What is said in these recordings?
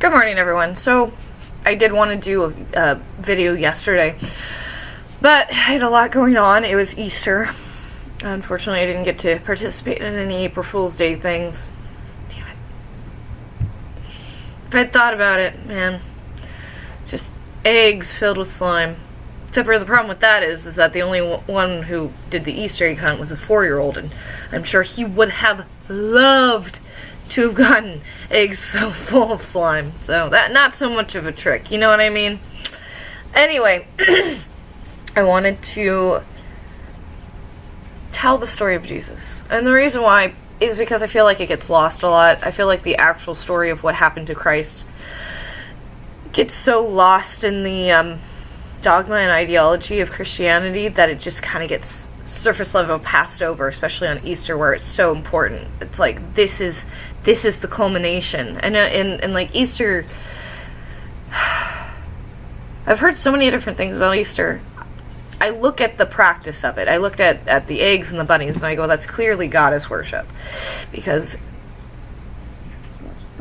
Good morning, everyone. So, I did want to do a video yesterday, but I had a lot going on. It was Easter. Unfortunately, I didn't get to participate in any April Fool's Day things. Damn it. If I'd thought about it, man, just eggs filled with slime. Except for the problem with that is that the only one who did the Easter egg hunt was a 4-year-old, and I'm sure he would have loved to have gotten eggs so full of slime. So that not so much of a trick, you know what I mean? Anyway, I wanted to tell the story of Jesus. And the reason why is because I feel like it gets lost a lot. I feel like the actual story of what happened to Christ gets so lost in the dogma and ideology of Christianity that it just kind of gets surface level passed over, especially on Easter where it's so important. It's like this is the culmination. And like Easter, I've heard so many different things about Easter. I look at the practice of it. I looked at the eggs and the bunnies and I go, that's clearly goddess worship, because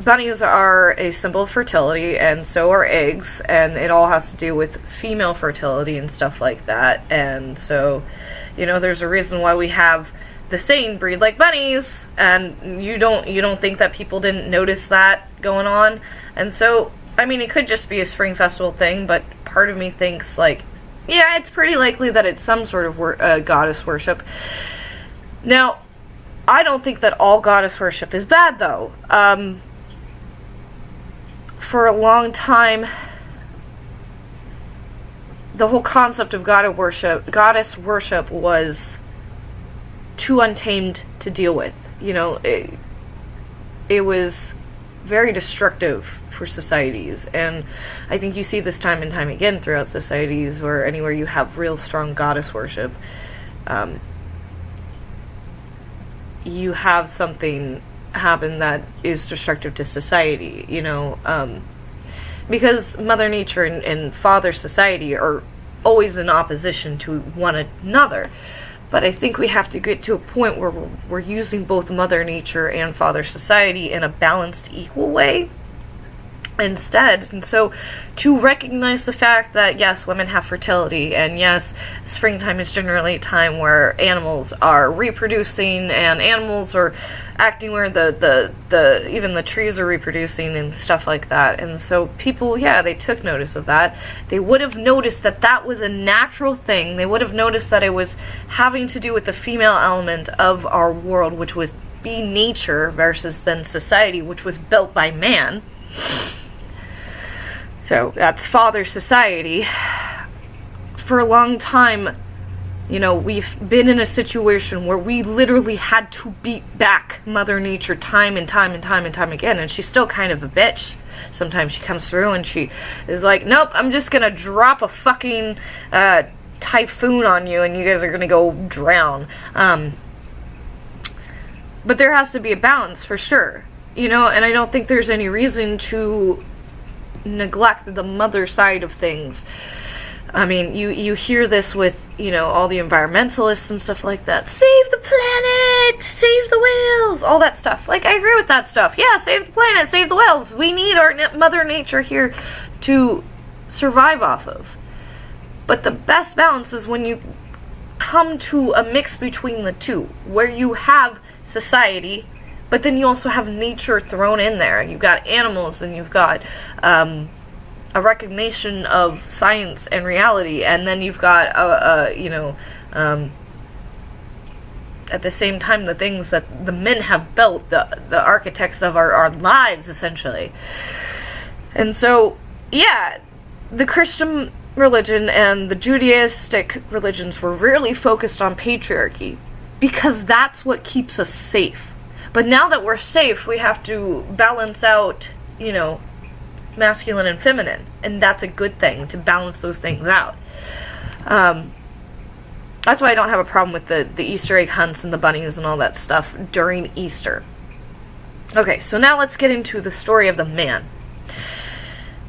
bunnies are a symbol of fertility, and so are eggs, and it all has to do with female fertility and stuff like that. And so, you know, there's a reason why we have the saying, breed like bunnies, and you don't think that people didn't notice that going on. And so, I mean, it could just be a spring festival thing, but part of me thinks, like, yeah, it's pretty likely that it's some sort of goddess worship. Now, I don't think that all goddess worship is bad, though. For a long time, the whole concept of goddess worship was too untamed to deal with. You know, it was very destructive for societies, and I think you see this time and time again throughout societies, or anywhere you have real strong goddess worship, you have something happen that is destructive to society, you know, because Mother Nature and Father Society are always in opposition to one another. But I think we have to get to a point where we're using both Mother Nature and Father Society in a balanced, equal way instead. And so to recognize the fact that yes, women have fertility, and yes, springtime is generally a time where animals are reproducing and animals are acting where the even the trees are reproducing and stuff like that. And so people, yeah, they took notice of that. They would have noticed that that was a natural thing. They would have noticed that it was having to do with the female element of our world, which was be nature, versus then society, which was built by man. So that's Father Society. For a long time, you know, we've been in a situation where we literally had to beat back Mother Nature time and time and time and time again, and she's still kind of a bitch. Sometimes she comes through and she is like, nope, I'm just gonna drop a fucking typhoon on you and you guys are gonna go drown. But there has to be a balance for sure, you know, and I don't think there's any reason to neglect the mother side of things. I mean, you hear this with, you know, all the environmentalists and stuff like that. Save the planet! Save the whales! All that stuff. Like, I agree with that stuff. Yeah, save the planet, save the whales. We need our Mother Nature here to survive off of. But the best balance is when you come to a mix between the two, where you have society, but then you also have nature thrown in there. You've got animals, and you've got a recognition of science and reality, and then you've got at the same time the things that the men have built, the architects of our lives, essentially. And so, yeah, the Christian religion and the Judaistic religions were really focused on patriarchy, because that's what keeps us safe. But now that we're safe, we have to balance out, you know, masculine and feminine, and that's a good thing, to balance those things out. That's why I don't have a problem with the Easter egg hunts and the bunnies and all that stuff during Easter. Okay, so now let's get into the story of the man.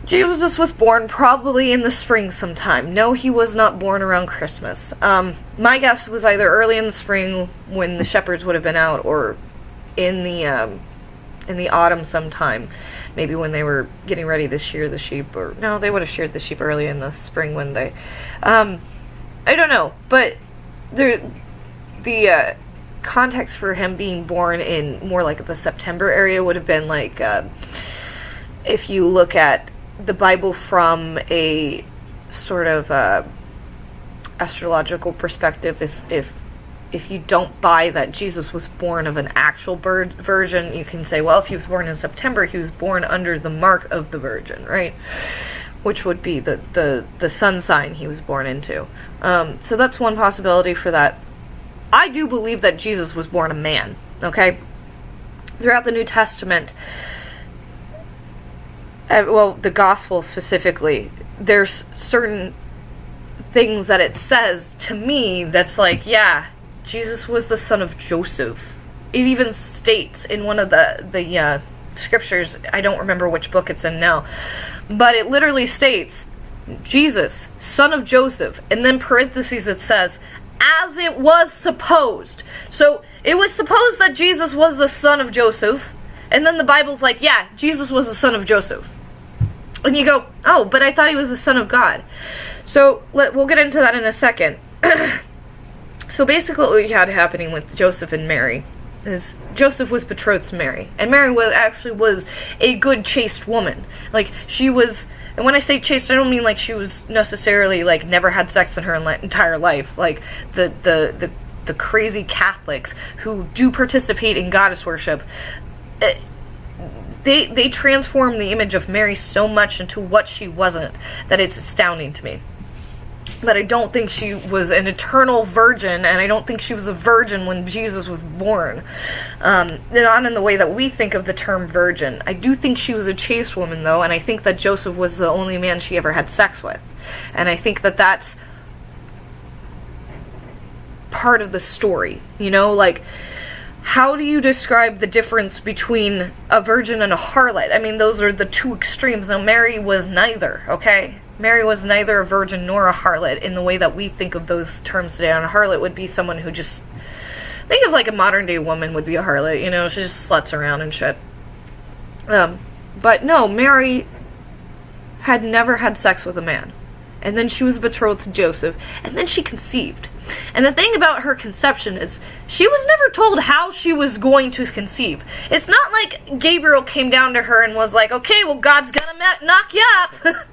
Jesus was born probably in the spring sometime. No, he was not born around Christmas. My guess was either early in the spring when the shepherds would have been out, or in the in the autumn sometime, maybe when they were getting ready to shear the sheep, or no, they would have sheared the sheep early in the spring, when they, I don't know, but the context for him being born in more like the September area would have been like, if you look at the Bible from a sort of astrological perspective, if you don't buy that Jesus was born of an actual virgin, you can say, well, if he was born in September, he was born under the mark of the virgin, right? Which would be the sun sign he was born into. So that's one possibility for that. I do believe that Jesus was born a man, okay? Throughout the New Testament, well, the Gospel specifically, there's certain things that it says to me that's like, yeah, Jesus was the son of Joseph. It even states in one of the scriptures, I don't remember which book it's in now, but it literally states, Jesus, son of Joseph, and then parentheses it says, as it was supposed. So it was supposed that Jesus was the son of Joseph, and then the Bible's like, yeah, Jesus was the son of Joseph. And you go, oh, but I thought he was the son of God. So we'll get into that in a second. So basically what we had happening with Joseph and Mary is Joseph was betrothed to Mary, and Mary was a good chaste woman. Like, she was, and when I say chaste, I don't mean like she was necessarily like never had sex in her entire life, like the crazy Catholics who do participate in goddess worship. They transform the image of Mary so much into what she wasn't that it's astounding to me. But I don't think she was an eternal virgin, and I don't think she was a virgin when Jesus was born. Not in the way that we think of the term virgin. I do think she was a chaste woman, though, and I think that Joseph was the only man she ever had sex with. And I think that that's part of the story, you know? Like, how do you describe the difference between a virgin and a harlot? I mean, those are the two extremes. Now, Mary was neither, okay? Mary was neither a virgin nor a harlot in the way that we think of those terms today. And a harlot would be someone who just, think of like a modern day woman would be a harlot, you know, she just sluts around and shit. But no, Mary had never had sex with a man. And then she was betrothed to Joseph, and then she conceived. And the thing about her conception is she was never told how she was going to conceive. It's not like Gabriel came down to her and was like, okay, well, God's gonna knock you up.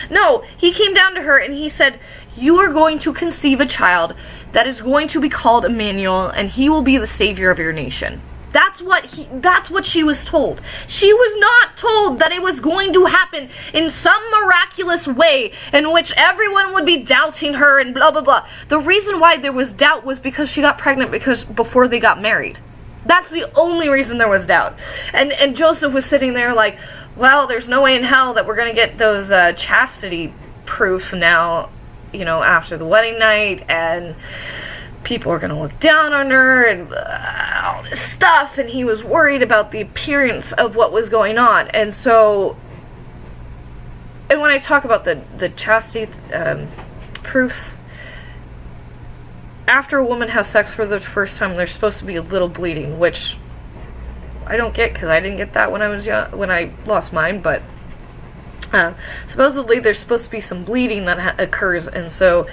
No, he came down to her and he said, you are going to conceive a child that is going to be called Emmanuel, and he will be the savior of your nation. That's what she was told. She was not told that it was going to happen in some miraculous way in which everyone would be doubting her and blah, blah, blah. The reason why there was doubt was because she got pregnant before they got married. That's the only reason there was doubt. And Joseph was sitting there like, well, there's no way in hell that we're going to get those chastity proofs now, you know, after the wedding night, and people are going to look down on her and all this stuff, and he was worried about the appearance of what was going on. And so, and when I talk about the chastity proofs, after a woman has sex for the first time, there's supposed to be a little bleeding, which I don't get, because I didn't get that when I was young, when I lost mine, but supposedly there's supposed to be some bleeding that occurs. And so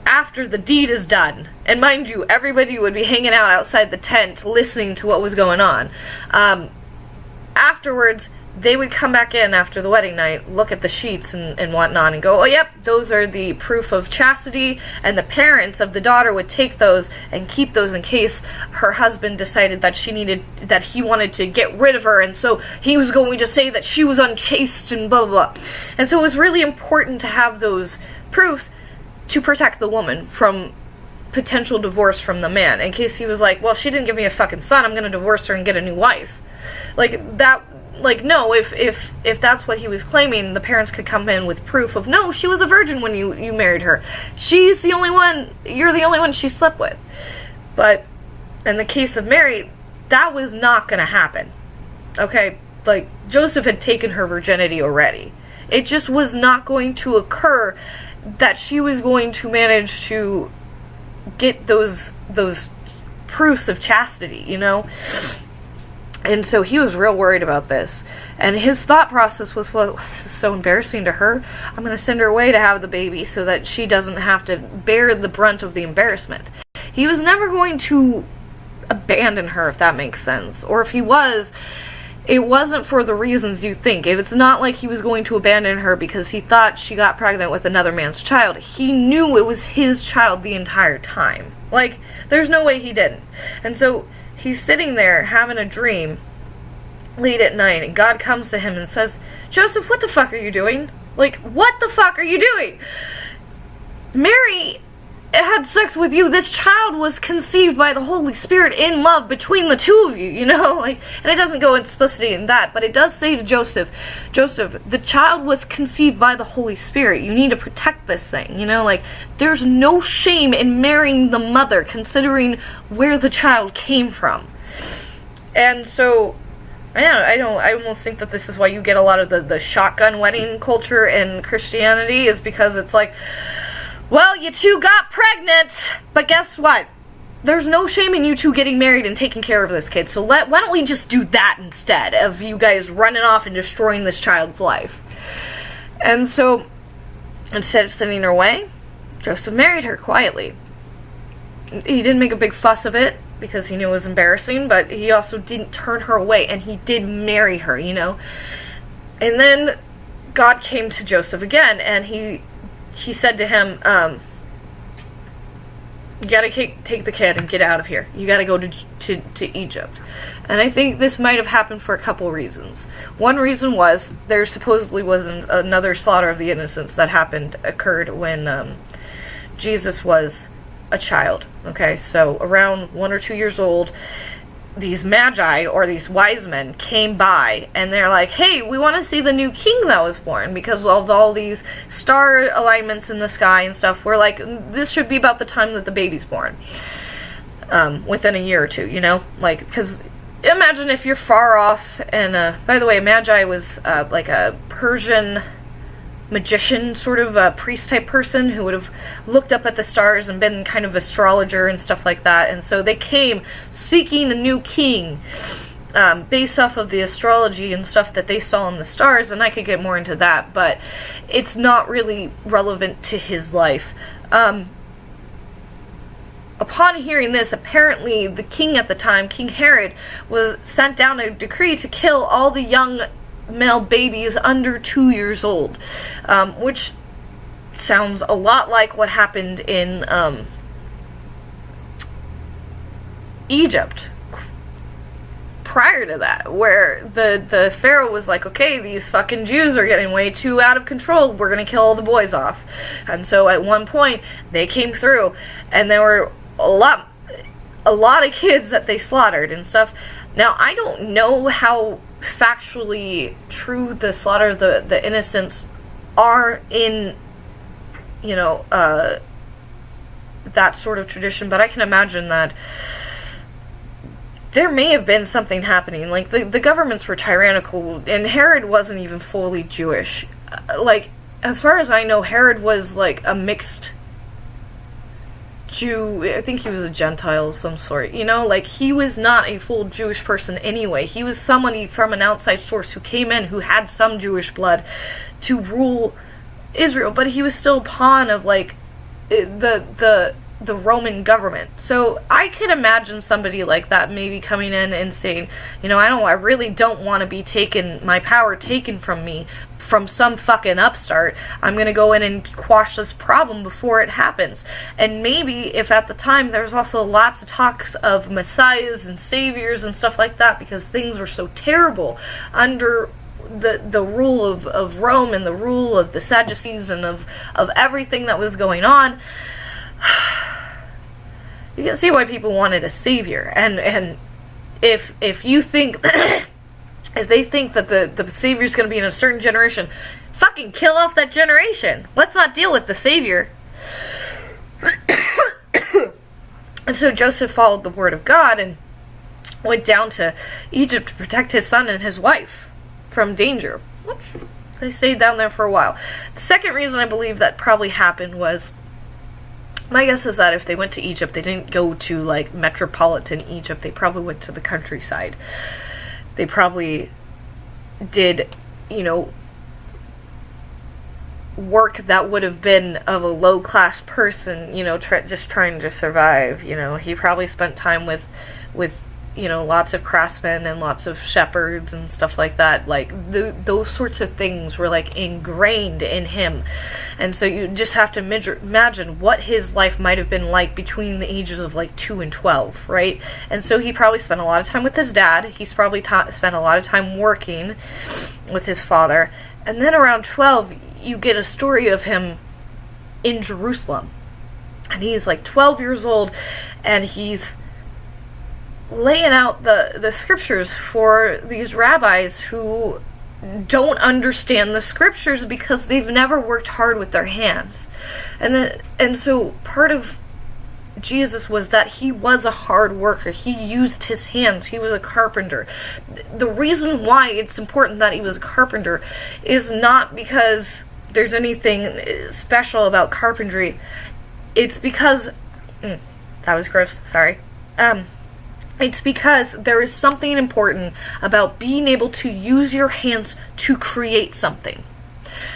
after the deed is done, and mind you, everybody would be hanging out outside the tent listening to what was going on, afterwards they would come back in after the wedding night, look at the sheets and whatnot, and go, oh yep, those are the proof of chastity, and the parents of the daughter would take those and keep those in case her husband decided that he wanted to get rid of her, and so he was going to say that she was unchaste and blah blah blah. And so it was really important to have those proofs to protect the woman from potential divorce from the man, in case he was like, well, she didn't give me a fucking son, I'm gonna divorce her and get a new wife. Like that. Like, no, if that's what he was claiming, the parents could come in with proof of, no, she was a virgin when you married her. She's the only one, you're the only one she slept with. But in the case of Mary, that was not going to happen. Okay? Like, Joseph had taken her virginity already. It just was not going to occur that she was going to manage to get those proofs of chastity, you know? And so he was real worried about this. And his thought process was, well, this is so embarrassing to her. I'm going to send her away to have the baby so that she doesn't have to bear the brunt of the embarrassment. He was never going to abandon her, if that makes sense. Or if he was, it wasn't for the reasons you think. It's not like he was going to abandon her because he thought she got pregnant with another man's child. He knew it was his child the entire time. Like, there's no way he didn't. And so he's sitting there having a dream late at night, and God comes to him and says, Joseph, what the fuck are you doing? Like, what the fuck are you doing? Mary had sex with you. This child was conceived by the Holy Spirit in love between the two of you, you know? Like, and it doesn't go explicitly in that, but it does say to Joseph, the child was conceived by the Holy Spirit. You need to protect this thing, you know? Like, there's no shame in marrying the mother, considering where the child came from. And so, I almost think that this is why you get a lot of the shotgun wedding culture in Christianity, is because it's like, well, you two got pregnant, but guess what? There's no shame in you two getting married and taking care of this kid, so why don't we just do that instead of you guys running off and destroying this child's life? And so, instead of sending her away, Joseph married her quietly. He didn't make a big fuss of it, because he knew it was embarrassing, but he also didn't turn her away, and he did marry her, you know? And then God came to Joseph again, and he said to him, you gotta take the kid and get out of here. You gotta go to Egypt. And I think this might have happened for a couple reasons. One reason was there supposedly was another slaughter of the innocents that occurred when Jesus was a child. Okay, so around 1 or 2 years old, these magi, or these wise men, came by, and they're like, hey, we want to see the new king that was born, because of all these star alignments in the sky and stuff. We're like, this should be about the time that the baby's born, within a year or two, you know? Like, because imagine if you're far off, and, by the way, magi was, like a Persian magician, sort of a priest-type person who would have looked up at the stars and been kind of astrologer and stuff like that. And so they came seeking a new king, based off of the astrology and stuff that they saw in the stars, and I could get more into that, but it's not really relevant to his life. Upon hearing this, apparently the king at the time, King Herod, was sent down a decree to kill all the young male babies under 2 years old, which sounds a lot like what happened in Egypt prior to that, where the Pharaoh was like, okay, these fucking Jews are getting way too out of control, we're gonna kill all the boys off. And so at one point they came through, and there were a lot of kids that they slaughtered and stuff. Now, I don't know how factually true the slaughter of the innocents are in, you know, that sort of tradition, but I can imagine that there may have been something happening. Like, the governments were tyrannical, and Herod wasn't even fully Jewish. Like, as far as I know, Herod was like a mixed Jew. I think he was a Gentile of some sort, you know, like, he was not a full Jewish person anyway. He was somebody from an outside source who came in, who had some Jewish blood, to rule Israel, but he was still a pawn of, like, the Roman government. So I could imagine somebody like that maybe coming in and saying, you know, I really don't want to be my power taken from me from some fucking upstart. I'm gonna go in and quash this problem before it happens. And maybe if at the time there was also lots of talks of messiahs and saviors and stuff like that, because things were so terrible under the rule of Rome and the rule of the Sadducees and of everything that was going on, you can see why people wanted a savior. And if you think if they think that the savior's going to be in a certain generation, fucking kill off that generation. Let's not deal with the savior. And so Joseph followed the word of God and went down to Egypt to protect his son and his wife from danger. They stayed down there for a while. The second reason I believe that probably happened was, my guess is that if they went to Egypt, they didn't go to, like, metropolitan Egypt. They probably went to the countryside. They probably did, you know, work that would have been of a low-class person, you know, just trying to survive. You know, he probably spent time with you know, lots of craftsmen and lots of shepherds and stuff like that. Like, those sorts of things were, like, ingrained in him. And so you just have to imagine what his life might have been like between the ages of, like, 2 and 12, right? And so he probably spent a lot of time with his dad. He's probably spent a lot of time working with his father. And then around 12, you get a story of him in Jerusalem. And he's, like, 12 years old, and he's laying out the scriptures for these rabbis who don't understand the scriptures because they've never worked hard with their hands. And so part of Jesus was that he was a hard worker. He used his hands. He was a carpenter. The reason why it's important that he was a carpenter is not because there's anything special about carpentry. It's because that was gross, sorry. It's because there is something important about being able to use your hands to create something.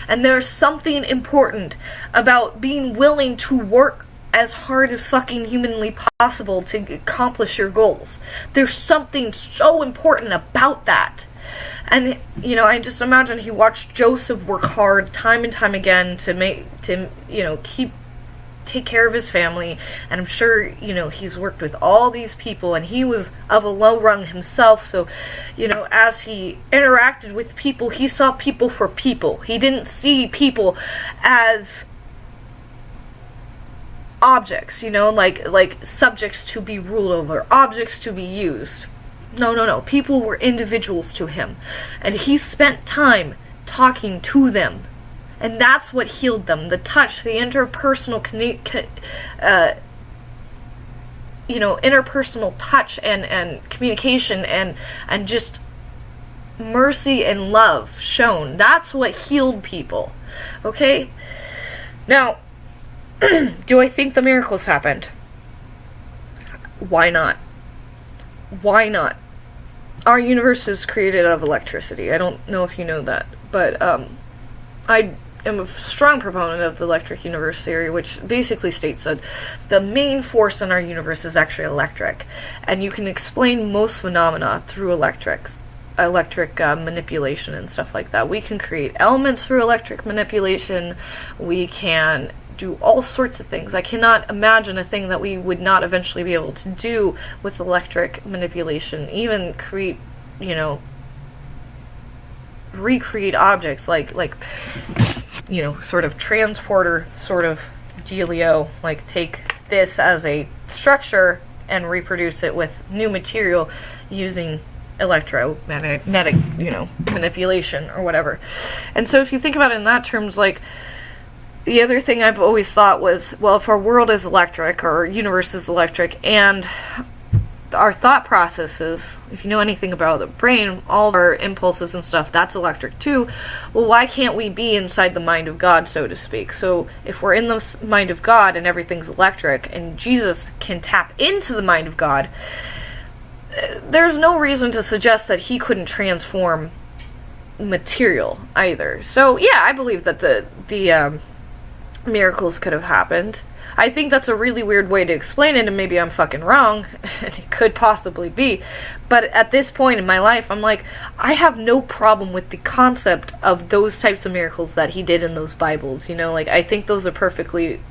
And there's something important about being willing to work as hard as fucking humanly possible to accomplish your goals. There's something so important about that. And, you know, I just imagine he watched Joseph work hard time and time again to you know, take care of his family, and I'm sure, you know, he's worked with all these people, and he was of a low rung himself, so, you know, as he interacted with people, he saw people for people. He didn't see people as objects, you know, like subjects to be ruled over, objects to be used. No. People were individuals to him, and he spent time talking to them. And that's what healed them. The touch, the interpersonal, you know, interpersonal touch and communication and just mercy and love shown. That's what healed people. Okay? Now, do I think the miracles happened? Why not? Why not? Our universe is created out of electricity. I don't know if you know that, but I am a strong proponent of the electric universe theory, which basically states that the main force in our universe is actually electric, and you can explain most phenomena through electric manipulation and stuff like that. We can create elements through electric manipulation. We can do all sorts of things. I cannot imagine a thing that we would not eventually be able to do with electric manipulation, even create, you know, recreate objects like you know, sort of transporter sort of dealio, like take this as a structure and reproduce it with new material using electromagnetic, you know, manipulation or whatever. And so if you think about it in that terms, like, the other thing I've always thought was, well, if our world is electric, or our universe is electric, and our thought processes, if you know anything about the brain, all of our impulses and stuff, that's electric too. Well, why can't we be inside the mind of God, so to speak? So if we're in the mind of God and everything's electric, and Jesus can tap into the mind of God, there's no reason to suggest that he couldn't transform material either. So yeah, I believe that the miracles could have happened. I think that's a really weird way to explain it, and maybe I'm fucking wrong, and it could possibly be, but at this point in my life, I'm like, I have no problem with the concept of those types of miracles that he did in those Bibles, you know, like, I think those are perfectly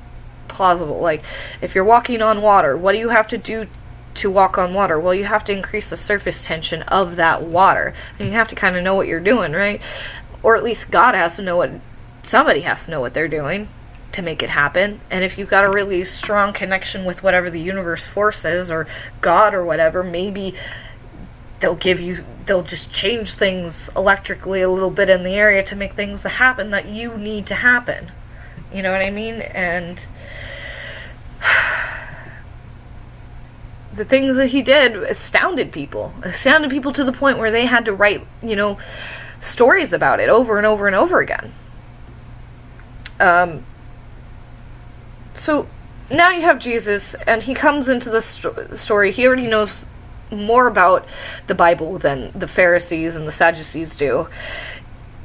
plausible. Like, if you're walking on water, what do you have to do to walk on water? Well, you have to increase the surface tension of that water, and you have to kind of know what you're doing, right? Or at least God has to know somebody has to know what they're doing to make it happen. And if you've got a really strong connection with whatever the universe force is, or God or whatever, maybe they'll just change things electrically a little bit in the area to make things happen that you need to happen. You know what I mean? And the things that he did astounded people to the point where they had to write, you know, stories about it over and over and over again. So now you have Jesus, and he comes into the story. He already knows more about the Bible than the Pharisees and the Sadducees do,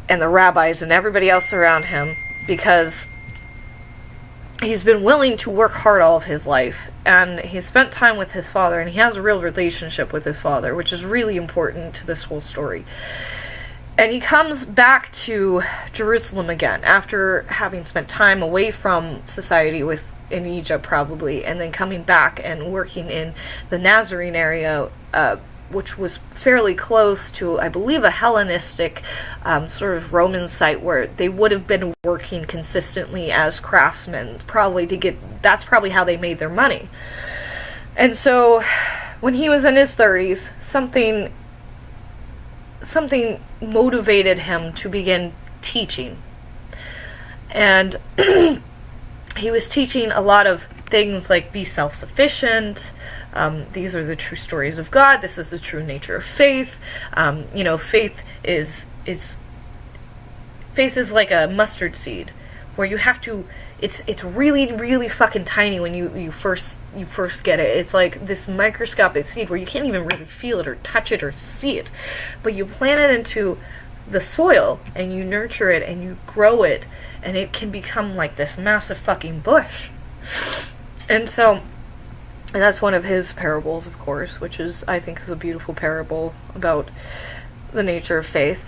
and the rabbis and everybody else around him, because he's been willing to work hard all of his life, and he spent time with his father, and he has a real relationship with his father, which is really important to this whole story. And he comes back to Jerusalem again after having spent time away from society in Egypt probably, and then coming back and working in the Nazarene area, which was fairly close to, I believe, a Hellenistic sort of Roman site where they would have been working consistently as craftsmen, that's probably how they made their money. And so when he was in his 30s, something motivated him to begin teaching. And he was teaching a lot of things like be self-sufficient. These are the true stories of God. This is the true nature of faith. Faith is like a mustard seed, where you have to. It's really, really fucking tiny when you first get it. It's like this microscopic seed where you can't even really feel it or touch it or see it, but you plant it into the soil and you nurture it and you grow it, and it can become like this massive fucking bush. And that's one of his parables, of course, which I think is a beautiful parable about the nature of faith.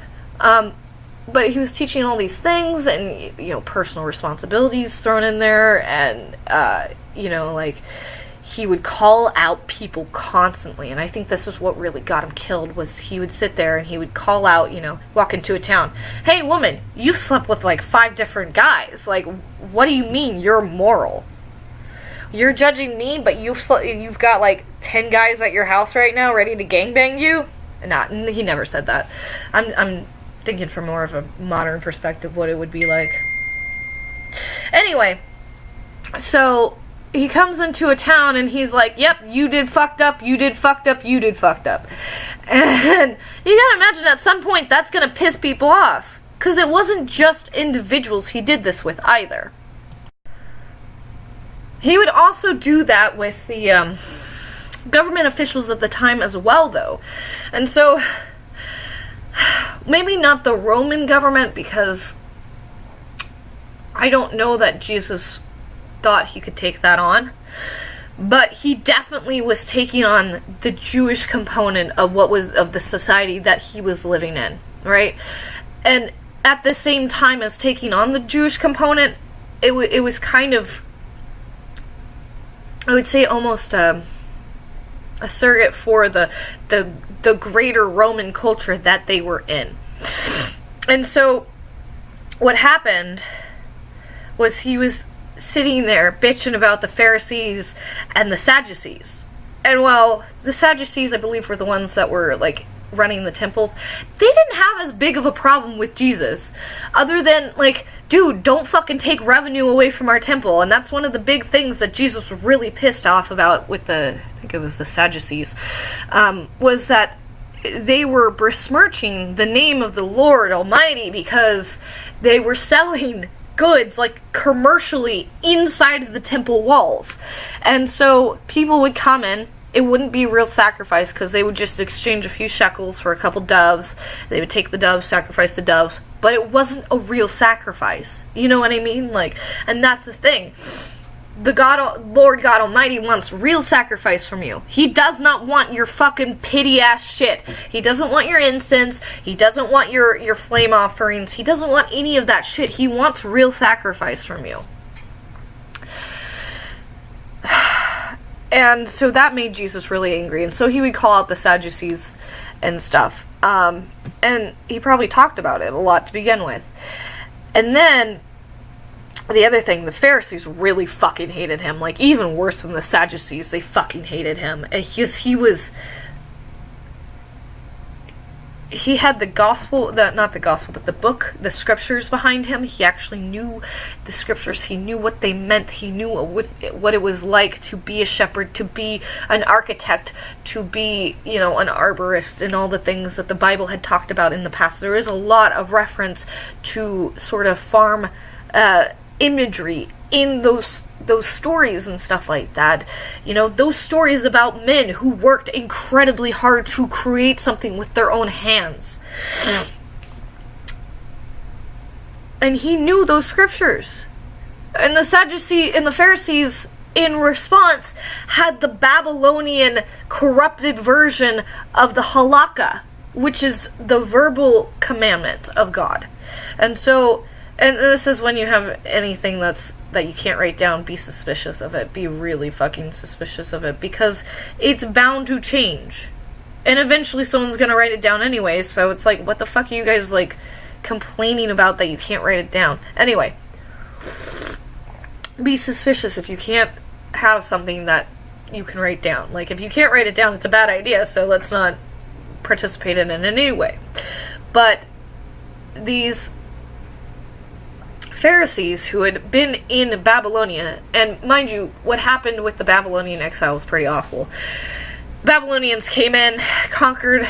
But he was teaching all these things, and, personal responsibilities thrown in there, and, he would call out people constantly. And I think this is what really got him killed, was he would sit there and he would call out, walk into a town, "Hey, woman, you've slept with, 5 different guys. What do you mean you're moral? You're judging me, but you've got, 10 guys at your house right now ready to gangbang you?" He never said that. I'm thinking from more of a modern perspective what it would be like. Anyway, so he comes into a town and he's like, "Yep, you did fucked up, you did fucked up, you did fucked up." And you gotta imagine at some point that's gonna piss people off, because it wasn't just individuals he did this with either. He would also do that with the government officials at the time as well, though. And so maybe not the Roman government, because I don't know that Jesus thought he could take that on, but he definitely was taking on the Jewish component of the society that he was living in, right? And at the same time as taking on the Jewish component, it was kind of, I would say, almost a surrogate for the greater Roman culture that they were in. And so what happened was he was sitting there bitching about the Pharisees and the Sadducees. And while the Sadducees, I believe, were the ones that were running the temples, they didn't have as big of a problem with Jesus, other than dude, don't fucking take revenue away from our temple. And that's one of the big things that Jesus was really pissed off about with I think it was the Sadducees, was that they were besmirching the name of the Lord Almighty because they were selling goods commercially inside of the temple walls. And so people would come in. It wouldn't be a real sacrifice, because they would just exchange a few shekels for a couple doves. They would take the doves, sacrifice the doves, but it wasn't a real sacrifice. You know what I mean? And that's the thing. The Lord God Almighty wants real sacrifice from you. He does not want your fucking pity-ass shit. He doesn't want your incense. He doesn't want your flame offerings. He doesn't want any of that shit. He wants real sacrifice from you. And so that made Jesus really angry. And so he would call out the Sadducees and stuff. And he probably talked about it a lot to begin with. And then the other thing, the Pharisees really fucking hated him. Even worse than the Sadducees, they fucking hated him. And he had the gospel, not the gospel, but the book, the scriptures behind him. He actually knew the scriptures. He knew what they meant. He knew what it was like to be a shepherd, to be an architect, to be, an arborist, and all the things that the Bible had talked about in the past. There is a lot of reference to sort of farm imagery in those stories and stuff like that. You know, those stories about men who worked incredibly hard to create something with their own hands. And he knew those scriptures. And the Sadducees and the Pharisees, in response, had the Babylonian corrupted version of the Halacha, which is the verbal commandment of God. And so, and this is when you have anything that you can't write down, be suspicious of it. Be really fucking suspicious of it, because it's bound to change. And eventually someone's gonna write it down anyway, so it's like, what the fuck are you guys, like, complaining about that you can't write it down? Anyway, be suspicious if you can't have something that you can write down. Like, if you can't write it down, it's a bad idea, so let's not participate in it in any way. But these Pharisees who had been in Babylonia, and mind you, what happened with the Babylonian exile was pretty awful. Babylonians came in, conquered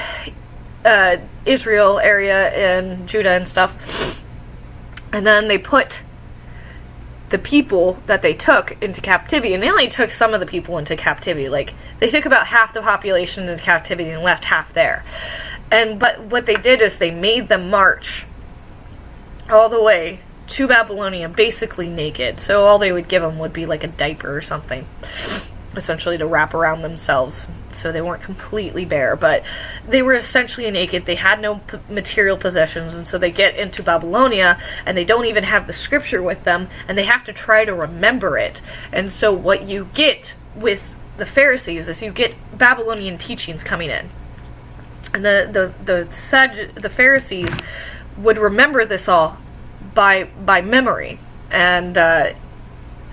Israel area and Judah and stuff, and then they put the people that they took into captivity, and they only took some of the people into captivity. Like, they took about half the population into captivity and left half there. But what they did is they made them march all the way to Babylonia, basically naked. So all they would give them would be like a diaper or something, essentially to wrap around themselves, so they weren't completely bare, but they were essentially naked. They had no material possessions, and so they get into Babylonia, and they don't even have the scripture with them, and they have to try to remember it. And so what you get with the Pharisees is you get Babylonian teachings coming in, and the Pharisees would remember this all by memory, and a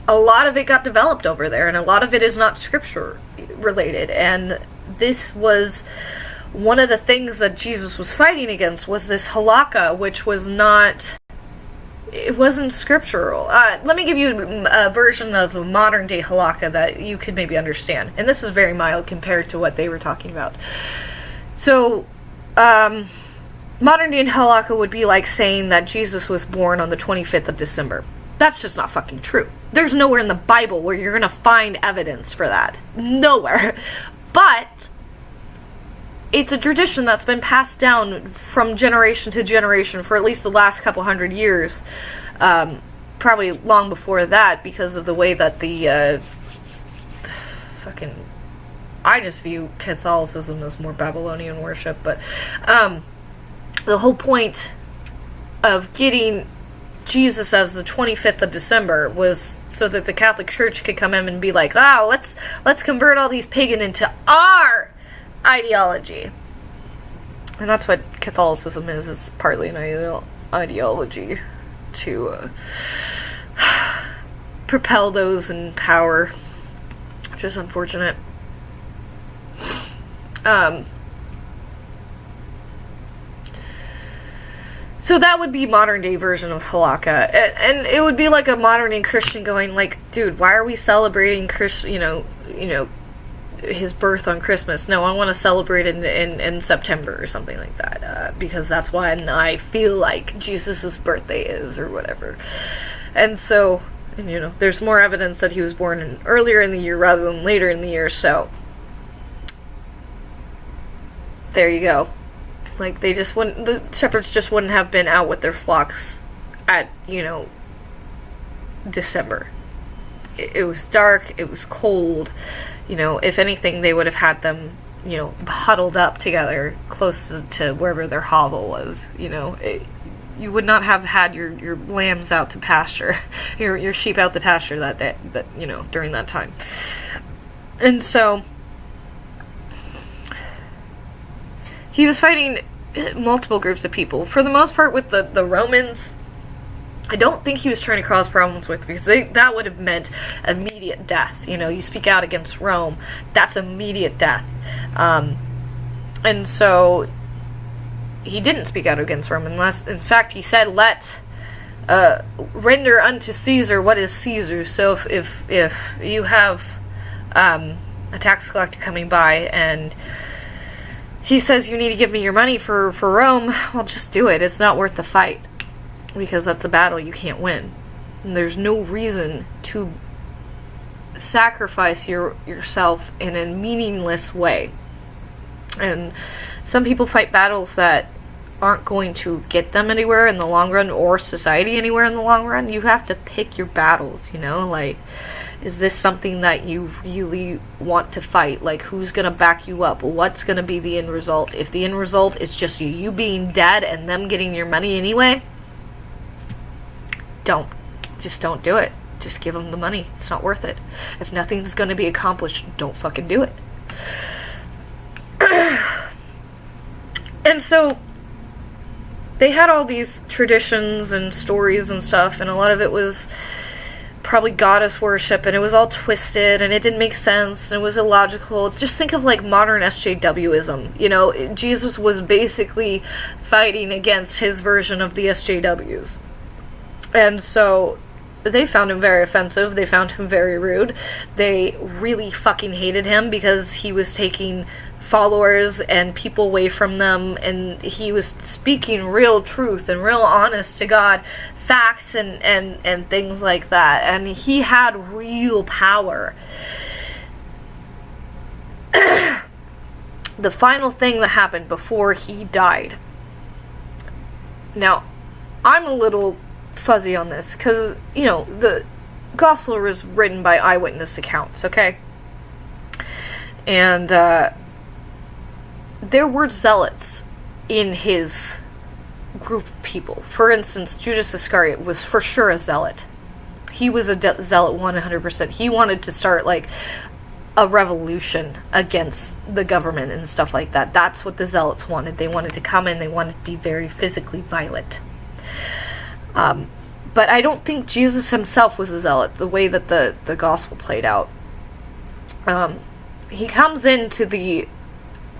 lot of it got developed over there, and a lot of it is not scripture related. And this was one of the things that Jesus was fighting against, was this Halacha, which was not, it wasn't scriptural. Let me give you a version of a modern day Halacha that you could maybe understand, and this is very mild compared to what they were talking about. So modern day Halacha would be like saying that Jesus was born on the 25th of December. That's just not fucking true. There's nowhere in the Bible where you're going to find evidence for that. Nowhere. But it's a tradition that's been passed down from generation to generation for at least the last couple hundred years. Probably long before that, because of the way that the I just view Catholicism as more Babylonian worship, but the whole point of getting Jesus as the 25th of December was so that the Catholic Church could come in and be like, let's convert all these pagan into our ideology. And that's what Catholicism is. It's partly an ideology to propel those in power, which is unfortunate. So that would be modern day version of Halacha, and it would be like a modern day Christian going like, dude, why are we celebrating his birth on Christmas? No, I want to celebrate it in September or something like that, because that's when I feel like Jesus' birthday is, or whatever. And so, there's more evidence that he was born earlier in the year rather than later in the year, so there you go. Like, the shepherds just wouldn't have been out with their flocks at, December. It was dark, it was cold, if anything, they would have had them, huddled up together close to wherever their hovel was, you would not have had your lambs out to pasture, your sheep out to pasture that day, during that time. And so he was fighting multiple groups of people. For the most part, with the Romans, I don't think he was trying to cause problems with, because that would have meant immediate death. You speak out against Rome, that's immediate death. And so he didn't speak out against Rome, unless, in fact, he said, render unto Caesar what is Caesar's. So if you have a tax collector coming by and he says you need to give me your money for Rome, well, just do it. It's not worth the fight, because that's a battle you can't win. And there's no reason to sacrifice yourself in a meaningless way. And some people fight battles that aren't going to get them anywhere in the long run, or society anywhere in the long run. You have to pick your battles, you know? Like, is this something that you really want to fight? Like, who's gonna back you up? What's gonna be the end result? If the end result is just you being dead and them getting your money anyway, don't do it. Just give them the money. It's not worth it. If nothing's gonna be accomplished, don't fucking do it. And so they had all these traditions and stories and stuff, and a lot of it was probably goddess worship, and it was all twisted, and it didn't make sense, and it was illogical. Just think of, like, modern SJWism. You know, Jesus was basically fighting against his version of the SJWs. And so they found him very offensive. They found him very rude. They really fucking hated him because he was taking followers and people away from them, and he was speaking real truth and real honest to God facts and things like that, and he had real power. The final thing that happened before he died. Now, I'm a little fuzzy on this because, you know, the gospel was written by eyewitness accounts, okay? And there were zealots in his group of people. For instance, Judas Iscariot was for sure a zealot. He was a zealot 100%. He wanted to start, like, a revolution against the government and stuff like that. That's what the zealots wanted. They wanted to come in. They wanted to be very physically violent. But I don't think Jesus himself was a zealot, the way that the gospel played out. He comes into the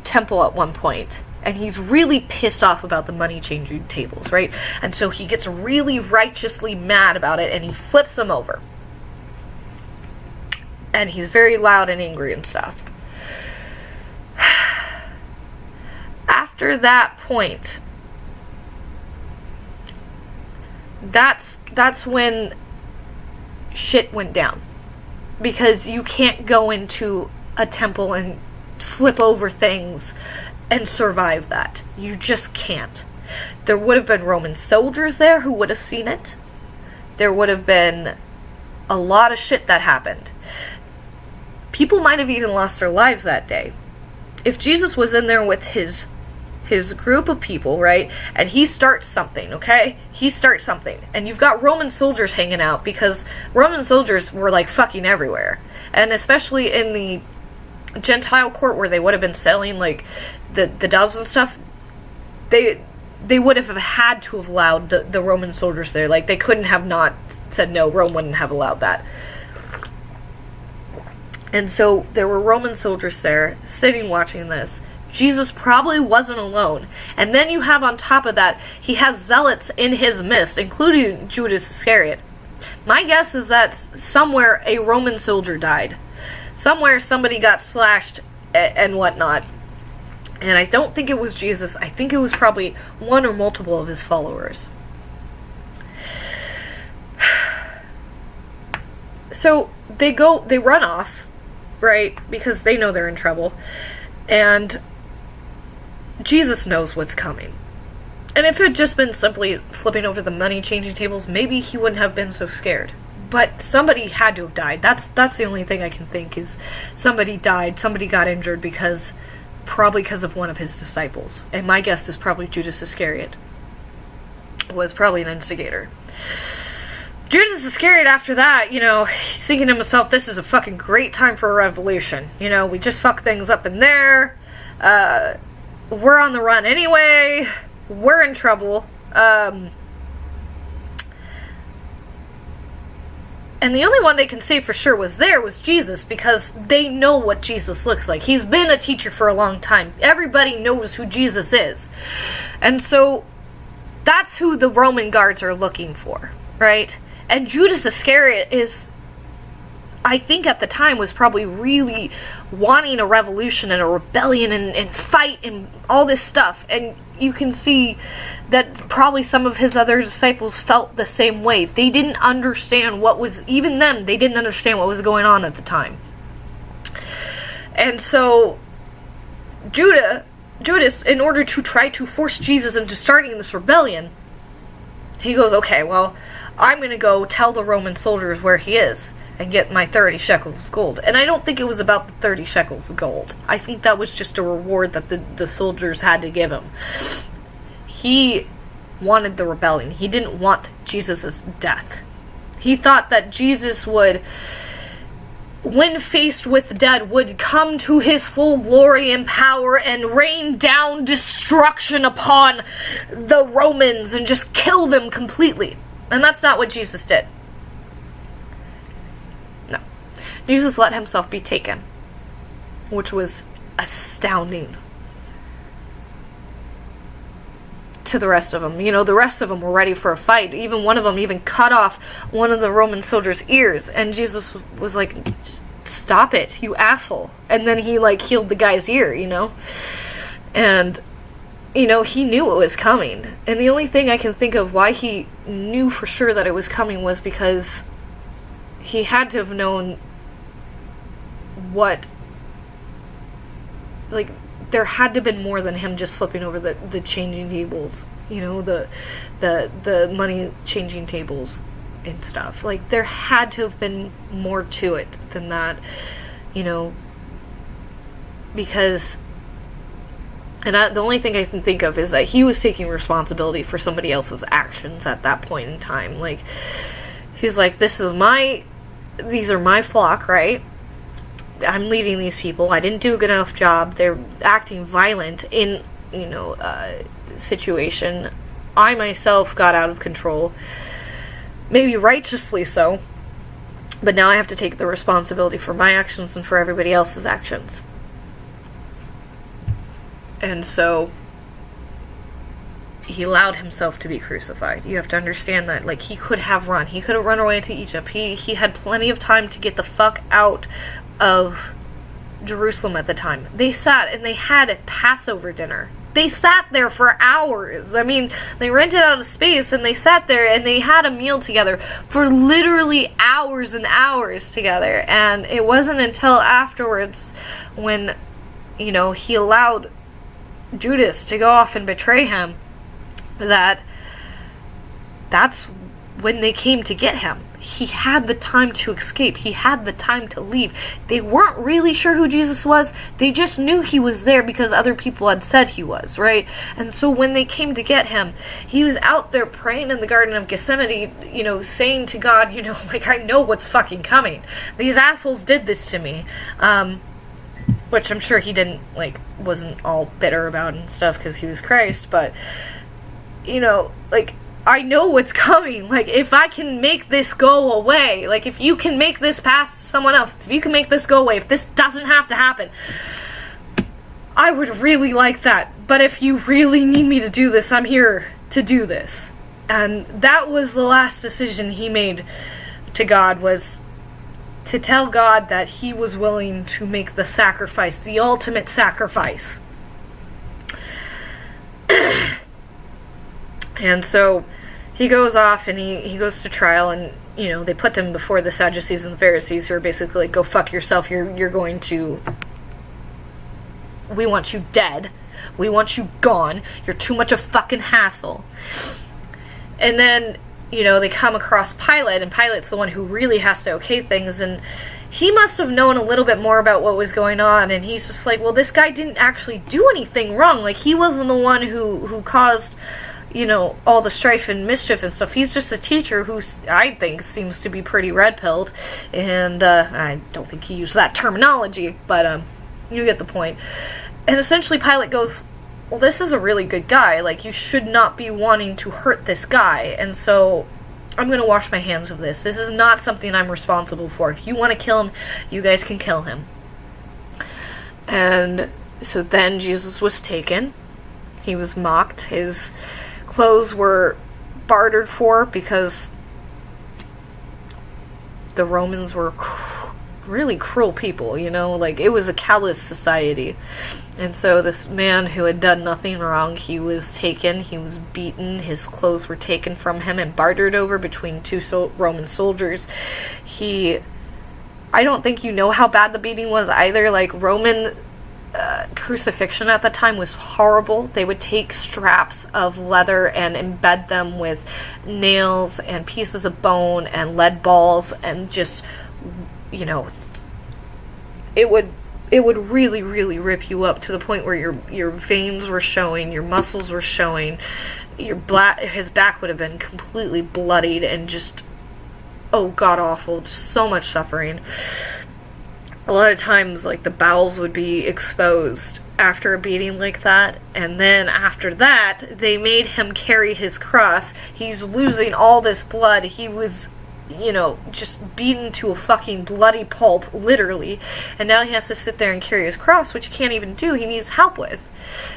temple at one point, and he's really pissed off about the money changing tables, right? And so he gets really righteously mad about it, and he flips them over. And he's very loud and angry and stuff. After that point, that's when shit went down. Because you can't go into a temple and flip over things and survive that. You just can't. There would have been Roman soldiers there who would have seen it. There would have been a lot of shit that happened. People might have even lost their lives that day. If Jesus was in there with his group of people, right, and he starts something, okay? He starts something. And you've got Roman soldiers hanging out because Roman soldiers were, like, fucking everywhere. And especially in the Gentile court where they would have been selling, like, the doves and stuff, they would have had to have allowed the Roman soldiers there. Like, they couldn't have not said no. Rome wouldn't have allowed that. And so there were Roman soldiers there sitting watching this. Jesus probably wasn't alone. And then you have on top of that, he has zealots in his midst, including Judas Iscariot. My guess is that somewhere a Roman soldier died. Somewhere somebody got slashed and whatnot. And I don't think it was Jesus. I think it was probably one or multiple of his followers. So they run off, right? Because they know they're in trouble. And Jesus knows what's coming. And if it had just been simply flipping over the money changing tables, maybe he wouldn't have been so scared. But somebody had to have died. That's the only thing I can think is somebody died, somebody got injured probably because of one of his disciples. And my guess is probably Judas Iscariot was probably an instigator. Judas Iscariot, after that, you know, he's thinking to himself, this is a fucking great time for a revolution. You know, we just fucked things up in there. We're on the run anyway. We're in trouble. And the only one they can say for sure was Jesus, because they know what Jesus looks like. He's been a teacher for a long time. Everybody knows who Jesus is. And so that's who the Roman guards are looking for, right? And Judas Iscariot is I think at the time was probably really wanting a revolution and a rebellion and fight and all this stuff. And you can see that probably some of his other disciples felt the same way. They didn't understand what was, even them, they didn't understand what was going on at the time. And so Judas, in order to try to force Jesus into starting this rebellion, he goes, okay, well, I'm going to go tell the Roman soldiers where he is and get my 30 shekels of gold. And I don't think it was about the 30 shekels of gold. I think that was just a reward that the soldiers had to give him. He wanted the rebellion. He didn't want Jesus' death. He thought that Jesus would, when faced with death, would come to his full glory and power and rain down destruction upon the Romans and just kill them completely. And that's not what Jesus did. No. Jesus let himself be taken, which was astounding to the rest of them. You know, the rest of them were ready for a fight. Even one of them even cut off one of the Roman soldiers' ears. And Jesus was like, stop it, you asshole. And then he, like, healed the guy's ear, you know? And, you know, he knew it was coming. And the only thing I can think of why he knew for sure that it was coming was because he had to have known what, like, there had to have been more than him just flipping over the changing tables, you know, the money changing tables and stuff. Like, there had to have been more to it than that, you know, because, and the only thing I can think of is that he was taking responsibility for somebody else's actions at that point in time. Like, he's like, these are my flock, right? I'm leading these people. I didn't do a good enough job. They're acting violent in, you know, situation. I myself got out of control. Maybe righteously so. But now I have to take the responsibility for my actions and for everybody else's actions. And so he allowed himself to be crucified. You have to understand that. Like, he could have run. He could have run away to Egypt. He had plenty of time to get the fuck out of Jerusalem at the time. They sat and they had a Passover dinner. They sat there for hours. I mean, they rented out a space and they sat there and they had a meal together for literally hours and hours together. And it wasn't until afterwards when, you know, he allowed Judas to go off and betray him that's when they came to get him. He had the time to escape. He had the time to leave. They weren't really sure who Jesus was. They just knew he was there because other people had said he was, right? And so when they came to get him, he was out there praying in the Garden of Gethsemane, you know, saying to God, you know, like, I know what's fucking coming. These assholes did this to me. Which I'm sure he didn't, like, wasn't all bitter about and stuff because he was Christ, but, you know, like, I know what's coming. Like, if I can make this go away, like, if you can make this pass to someone else, if you can make this go away, if this doesn't have to happen, I would really like that. But if you really need me to do this, I'm here to do this. And that was the last decision he made to God, was to tell God that he was willing to make the sacrifice, the ultimate sacrifice. And so he goes off and he goes to trial, and, you know, they put him before the Sadducees and the Pharisees, who are basically like, go fuck yourself, you're going to, we want you dead, we want you gone, you're too much a fucking hassle. And then, you know, they come across Pilate, and Pilate's the one who really has to okay things, and he must have known a little bit more about what was going on, and he's just like, well, this guy didn't actually do anything wrong. Like, he wasn't the one who caused, you know, all the strife and mischief and stuff. He's just a teacher who, I think, seems to be pretty red-pilled, and I don't think he used that terminology, but you get the point. And essentially Pilate goes, well, this is a really good guy. Like, you should not be wanting to hurt this guy, and so I'm going to wash my hands of this. This is not something I'm responsible for. If you want to kill him, you guys can kill him. And so then Jesus was taken. He was mocked. His clothes were bartered for because the Romans were really cruel people, like it was a callous society. And so this man who had done nothing wrong, he was taken, he was beaten, his clothes were taken from him and bartered over between two Roman soldiers. I don't think you know how bad the beating was either. Like, Roman crucifixion at the time was horrible. They would take straps of leather and embed them with nails and pieces of bone and lead balls, and just, it would really, really rip you up to the point where your veins were showing, your muscles were showing, his back would have been completely bloodied and just, oh, god awful, just so much suffering. A lot of times, like, the bowels would be exposed after a beating like that, and then after that, they made him carry his cross. He's losing all this blood. He was, just beaten to a fucking bloody pulp, literally, and now he has to sit there and carry his cross, which he can't even do. He needs help with.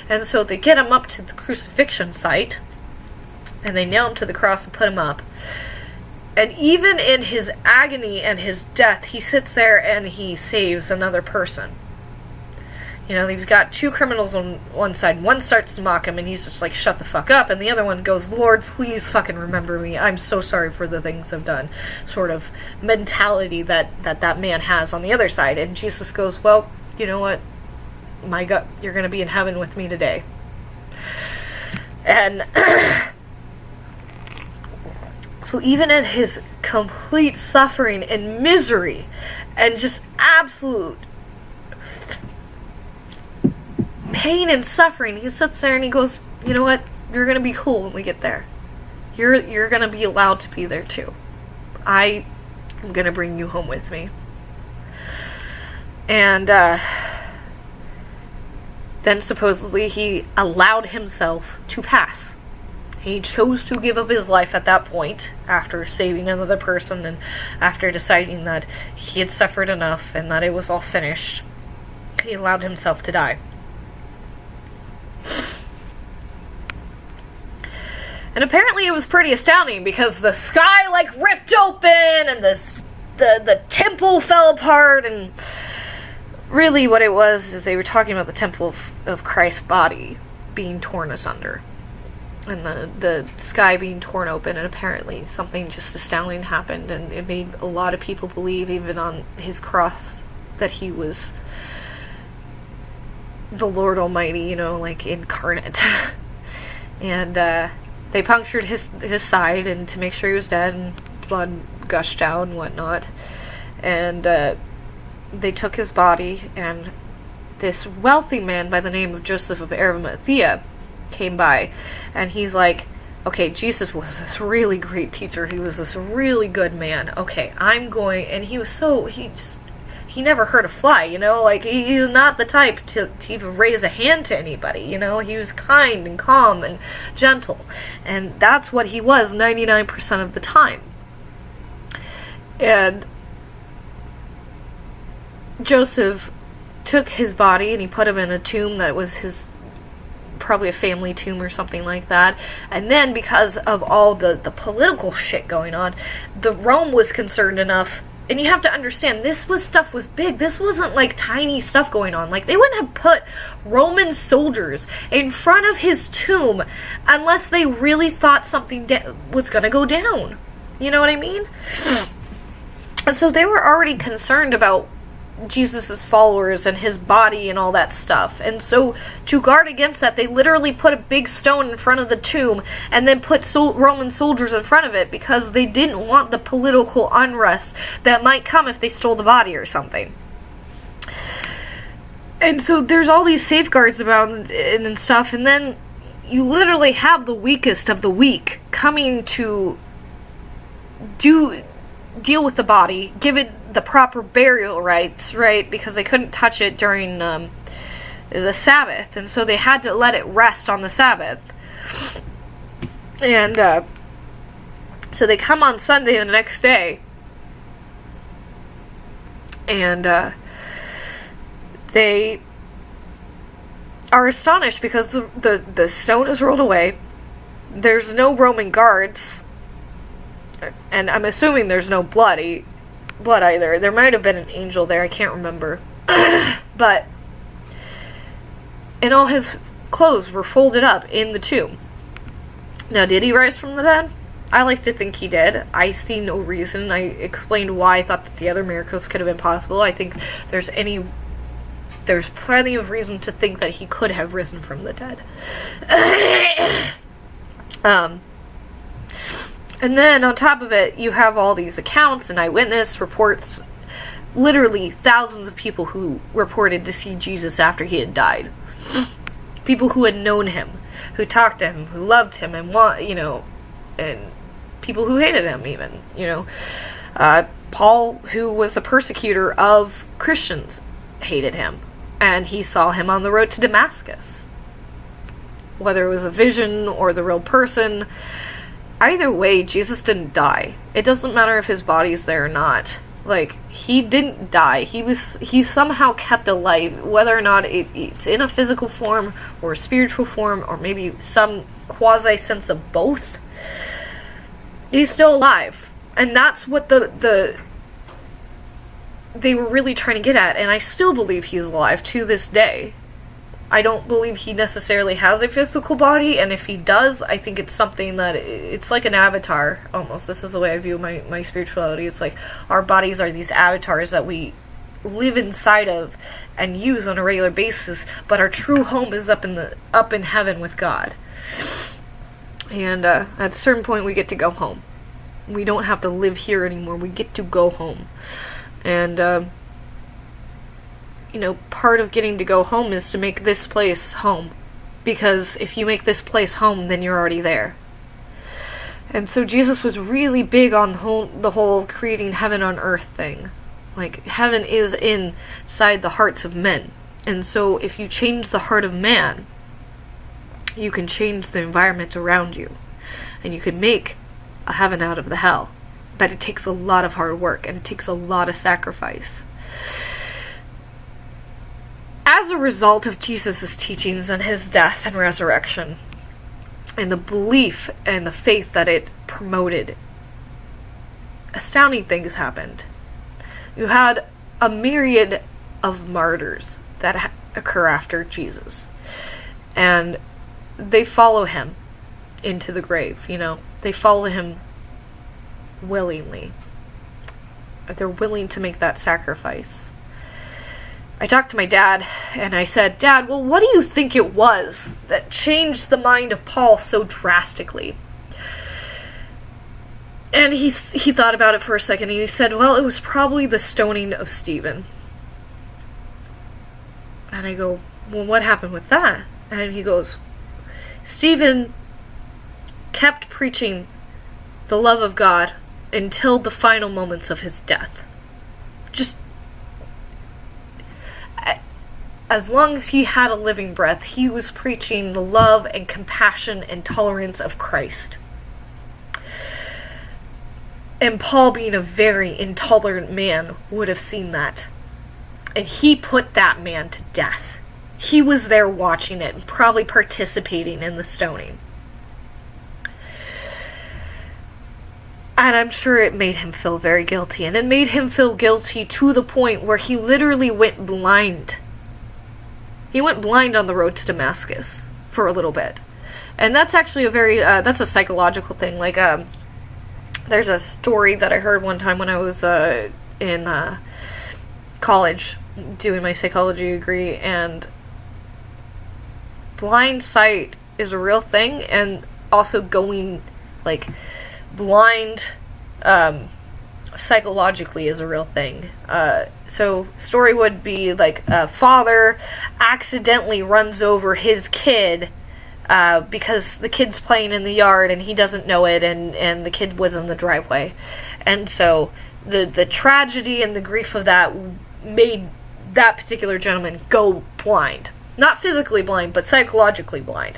And so they get him up to the crucifixion site, and they nail him to the cross and put him up. And even in his agony and his death, he sits there and he saves another person. He's got two criminals on one side. One starts to mock him, and he's just like, shut the fuck up. And the other one goes, Lord, please fucking remember me. I'm so sorry for the things I've done. Sort of mentality that man has on the other side. And Jesus goes, well, you know what? My God, you're going to be in heaven with me today. And so even in his complete suffering and misery and just absolute pain and suffering, he sits there and he goes, you know what? You're going to be cool when we get there. You're going to be allowed to be there too. I am going to bring you home with me. And then supposedly he allowed himself to pass. He chose to give up his life at that point, after saving another person and after deciding that he had suffered enough and that it was all finished. He allowed himself to die. And apparently it was pretty astounding, because the sky, ripped open, and the temple fell apart, and really what it was is they were talking about the temple of Christ's body being torn asunder. And the sky being torn open, and apparently something just astounding happened, and it made a lot of people believe, even on his cross, that he was the Lord Almighty, incarnate. And they punctured his side, and to make sure he was dead, and blood gushed out and whatnot. And they took his body, and this wealthy man by the name of Joseph of Arimathea came by, and he's like, okay, Jesus was this really great teacher, he was this really good man, okay, I'm going, and he he never hurt a fly, he's not the type to even raise a hand to anybody, he was kind and calm and gentle, and that's what he was 99% of the time. And Joseph took his body and he put him in a tomb that was probably a family tomb or something like that. And then, because of all the political shit going on, the Rome was concerned enough, and you have to understand, stuff was big. This wasn't tiny stuff going on. They wouldn't have put Roman soldiers in front of his tomb unless they really thought something was gonna go down. You know what I mean? And so they were already concerned about Jesus's followers and his body and all that stuff. And so to guard against that, they literally put a big stone in front of the tomb and then put Roman soldiers in front of it, because they didn't want the political unrest that might come if they stole the body or something. And so there's all these safeguards about it and stuff, and then you literally have the weakest of the weak coming to deal with the body, give it the proper burial rites, right? Because they couldn't touch it during the Sabbath, and so they had to let it rest on the Sabbath. And so they come on Sunday the next day, and they are astonished because the stone is rolled away. There's no Roman guards, and I'm assuming there's no blood. blood either. There might have been an angel there, I can't remember. But, and all his clothes were folded up in the tomb. Now, did he rise from the dead? I like to think he did. I see no reason. I explained why I thought that the other miracles could have been possible. I think there's plenty of reason to think that he could have risen from the dead. And then on top of it, you have all these accounts and eyewitness reports. Literally thousands of people who reported to see Jesus after he had died. People who had known him, who talked to him, who loved him, and and people who hated him even, Paul, who was a persecutor of Christians, hated him. And he saw him on the road to Damascus. Whether it was a vision or the real person, either way, Jesus didn't die. It doesn't matter if his body's there or not. Like, he didn't die. He somehow kept alive, whether or not it's in a physical form or a spiritual form or maybe some quasi sense of both. He's still alive. And that's what they were really trying to get at. And I still believe he's alive to this day. I don't believe he necessarily has a physical body, and if he does, I think it's something that, it's like an avatar, almost. This is the way I view my spirituality. It's like our bodies are these avatars that we live inside of and use on a regular basis, but our true home is up in heaven with God. And at a certain point, we get to go home. We don't have to live here anymore. We get to go home. And, part of getting to go home is to make this place home. Because if you make this place home, then you're already there. And so Jesus was really big on the whole creating heaven on earth thing. Like, heaven is inside the hearts of men. And so if you change the heart of man, you can change the environment around you. And you can make a heaven out of the hell. But it takes a lot of hard work, and it takes a lot of sacrifice. As a result of Jesus' teachings and his death and resurrection, and the belief and the faith that it promoted, astounding things happened. You had a myriad of martyrs that occur after Jesus. And they follow him into the grave, They follow him willingly. They're willing to make that sacrifice. I talked to my dad, and I said, Dad, well, what do you think it was that changed the mind of Paul so drastically? And he thought about it for a second, and he said, well, it was probably the stoning of Stephen. And I go, well, what happened with that? And he goes, Stephen kept preaching the love of God until the final moments of his death. Just as long as he had a living breath, he was preaching the love and compassion and tolerance of Christ. And Paul, being a very intolerant man, would have seen that. And he put that man to death. He was there watching it and probably participating in the stoning. And I'm sure it made him feel very guilty. And it made him feel guilty to the point where he literally went blind. He went blind on the road to Damascus for a little bit. And that's actually that's a psychological thing. Like, there's a story that I heard one time when I was in college doing my psychology degree, and blind sight is a real thing, and also going, blind psychologically is a real thing. So story would be a father accidentally runs over his kid because the kid's playing in the yard and he doesn't know it, and the kid was in the driveway. And so the tragedy and the grief of that made that particular gentleman go blind. Not physically blind, but psychologically blind.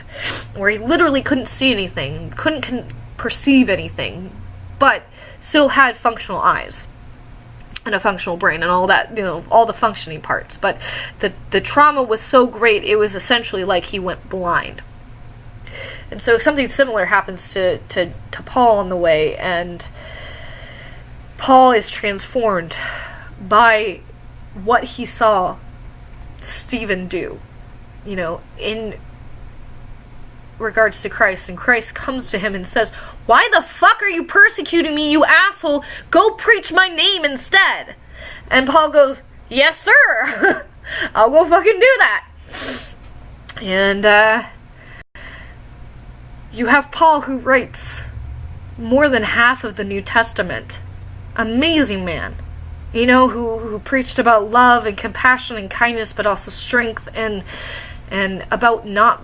Where he literally couldn't see anything, couldn't perceive anything, but still had functional eyes and a functional brain and all that, all the functioning parts. But the trauma was so great, it was essentially like he went blind. And so something similar happens to Paul on the way, and Paul is transformed by what he saw Stephen do, in regards to Christ. And Christ comes to him and says, "Why the fuck are you persecuting me, you asshole? Go preach my name instead." And Paul goes, "Yes, sir." I'll go fucking do that. And you have Paul, who writes more than half of the New Testament. Amazing man. Who preached about love and compassion and kindness, but also strength and about not,